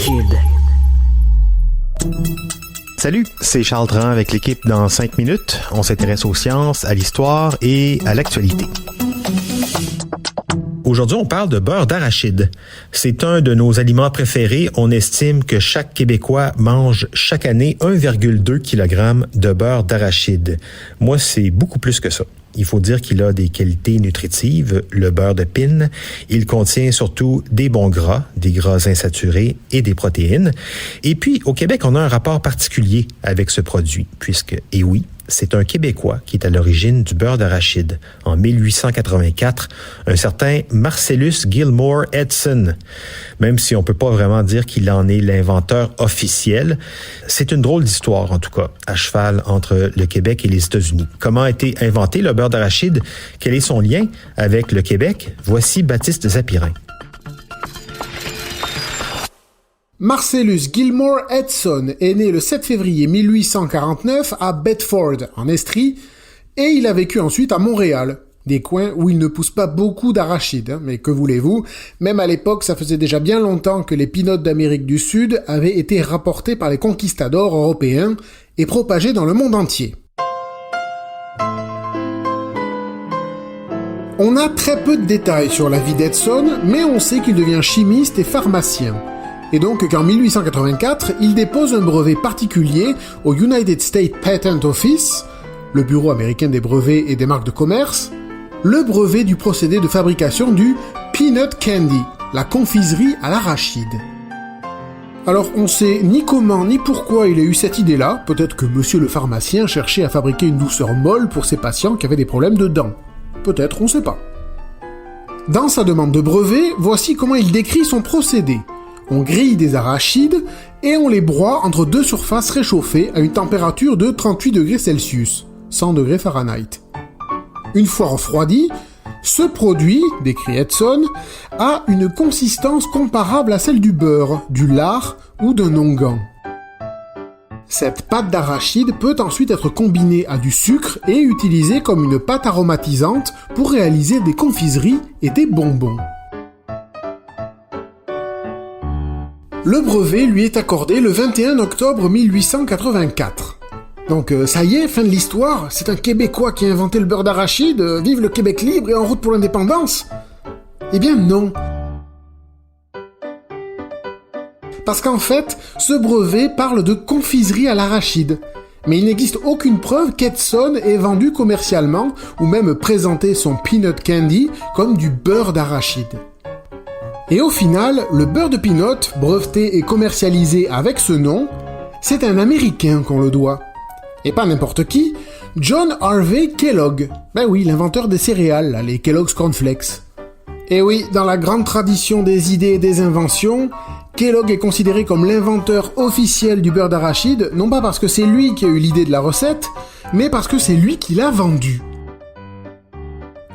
d'arachide. Salut, c'est Charles Dran avec l'équipe dans 5 minutes. On s'intéresse aux sciences, à l'histoire et à l'actualité. Aujourd'hui, on parle de beurre d'arachide. C'est un de nos aliments préférés. On estime que chaque Québécois mange chaque année 1,2 kg de beurre d'arachide. Moi, c'est beaucoup plus que ça. Il faut dire qu'il a des qualités nutritives, le beurre de pin. Il contient surtout des bons gras, des gras insaturés et des protéines. Et puis, au Québec, on a un rapport particulier avec ce produit, puisque, et oui, c'est un Québécois qui est à l'origine du beurre d'arachide. En 1884, un certain Marcellus Gilmore Edson. Même si on peut pas vraiment dire qu'il en est l'inventeur officiel, c'est une drôle d'histoire, en tout cas, à cheval entre le Québec et les États-Unis. Comment a été inventé le beurre d'arachide? Quel est son lien avec le Québec? Voici Baptiste Zapirin. Marcellus Gilmore Edson est né le 7 février 1849 à Bedford, en Estrie, et il a vécu ensuite à Montréal, des coins où il ne pousse pas beaucoup d'arachides, mais que voulez-vous, même à l'époque ça faisait déjà bien longtemps que les peanuts d'Amérique du Sud avaient été rapportés par les conquistadors européens et propagés dans le monde entier. On a très peu de détails sur la vie d'Edson, mais on sait qu'il devient chimiste et pharmacien. Et donc qu'en 1884, il dépose un brevet particulier au United States Patent Office, le bureau américain des brevets et des marques de commerce, le brevet du procédé de fabrication du peanut candy, la confiserie à l'arachide. Alors on sait ni comment ni pourquoi il a eu cette idée-là, peut-être que monsieur le pharmacien cherchait à fabriquer une douceur molle pour ses patients qui avaient des problèmes de dents. Peut-être, on sait pas. Dans sa demande de brevet, voici comment il décrit son procédé. On grille des arachides et on les broie entre deux surfaces réchauffées à une température de 38 degrés Celsius, 100 degrés Fahrenheit. Une fois refroidi, ce produit, décrit Edson, a une consistance comparable à celle du beurre, du lard ou d'un onguent. Cette pâte d'arachide peut ensuite être combinée à du sucre et utilisée comme une pâte aromatisante pour réaliser des confiseries et des bonbons. Le brevet lui est accordé le 21 octobre 1884. Donc ça y est, fin de l'histoire, c'est un Québécois qui a inventé le beurre d'arachide, vive le Québec libre et en route pour l'indépendance? Eh bien non. Parce qu'en fait, ce brevet parle de confiserie à l'arachide. Mais il n'existe aucune preuve qu'Edson ait vendu commercialement ou même présenté son peanut candy comme du beurre d'arachide. Et au final, le beurre de peanut, breveté et commercialisé avec ce nom, c'est un Américain qu'on le doit. Et pas n'importe qui, John Harvey Kellogg. Ben oui, l'inventeur des céréales, là, les Kellogg's Cornflakes. Et oui, dans la grande tradition des idées et des inventions, Kellogg est considéré comme l'inventeur officiel du beurre d'arachide, non pas parce que c'est lui qui a eu l'idée de la recette, mais parce que c'est lui qui l'a vendue.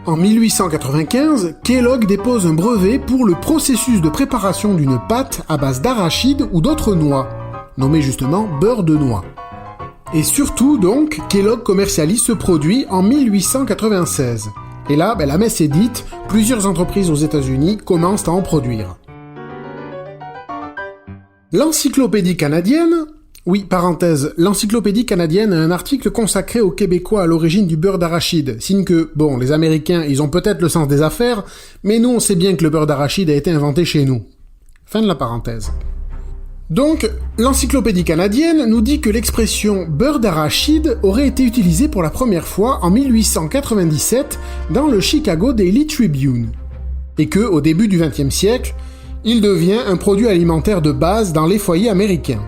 En 1895, Kellogg dépose un brevet pour le processus de préparation d'une pâte à base d'arachide ou d'autres noix, nommée justement beurre de noix. Et surtout donc, Kellogg commercialise ce produit en 1896. Et là, la messe est dite, plusieurs entreprises aux États-Unis commencent à en produire. L'Encyclopédie canadienne... Oui, parenthèse, l'Encyclopédie canadienne a un article consacré aux Québécois à l'origine du beurre d'arachide, signe que, bon, les Américains, ils ont peut-être le sens des affaires, mais nous on sait bien que le beurre d'arachide a été inventé chez nous. Fin de la parenthèse. Donc, l'Encyclopédie canadienne nous dit que l'expression beurre d'arachide aurait été utilisée pour la première fois en 1897 dans le Chicago Daily Tribune, et que, au début du XXe siècle, il devient un produit alimentaire de base dans les foyers américains.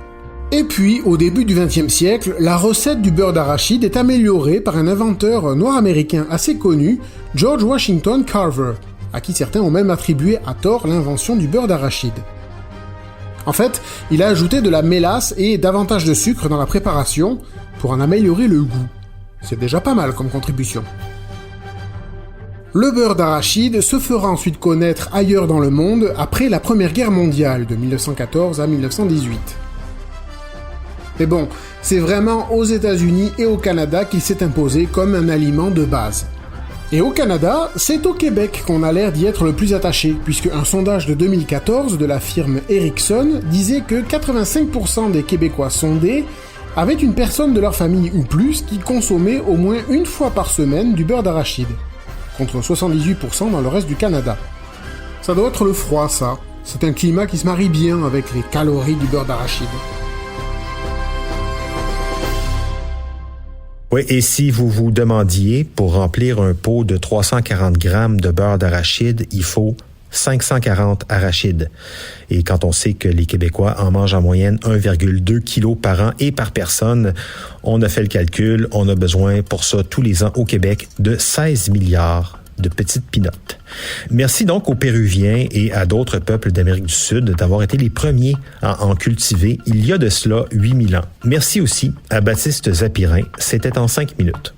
Et puis, au début du XXe siècle, la recette du beurre d'arachide est améliorée par un inventeur noir américain assez connu, George Washington Carver, à qui certains ont même attribué à tort l'invention du beurre d'arachide. En fait, il a ajouté de la mélasse et davantage de sucre dans la préparation pour en améliorer le goût. C'est déjà pas mal comme contribution. Le beurre d'arachide se fera ensuite connaître ailleurs dans le monde après la Première Guerre mondiale de 1914 à 1918. Mais bon, c'est vraiment aux États-Unis et au Canada qu'il s'est imposé comme un aliment de base. Et au Canada, c'est au Québec qu'on a l'air d'y être le plus attaché, puisque un sondage de 2014 de la firme Ericsson disait que 85% des Québécois sondés avaient une personne de leur famille ou plus qui consommait au moins une fois par semaine du beurre d'arachide, contre 78% dans le reste du Canada. Ça doit être le froid, ça. C'est un climat qui se marie bien avec les calories du beurre d'arachide. Oui, et si vous vous demandiez, pour remplir un pot de 340 grammes de beurre d'arachide, il faut 540 arachides. Et quand on sait que les Québécois en mangent en moyenne 1,2 kg par an et par personne, on a fait le calcul, on a besoin pour ça tous les ans au Québec de 16 milliards de petites pinottes. Merci donc aux Péruviens et à d'autres peuples d'Amérique du Sud d'avoir été les premiers à en cultiver il y a de cela 8000 ans. Merci aussi à Baptiste Zapirin. C'était en 5 minutes.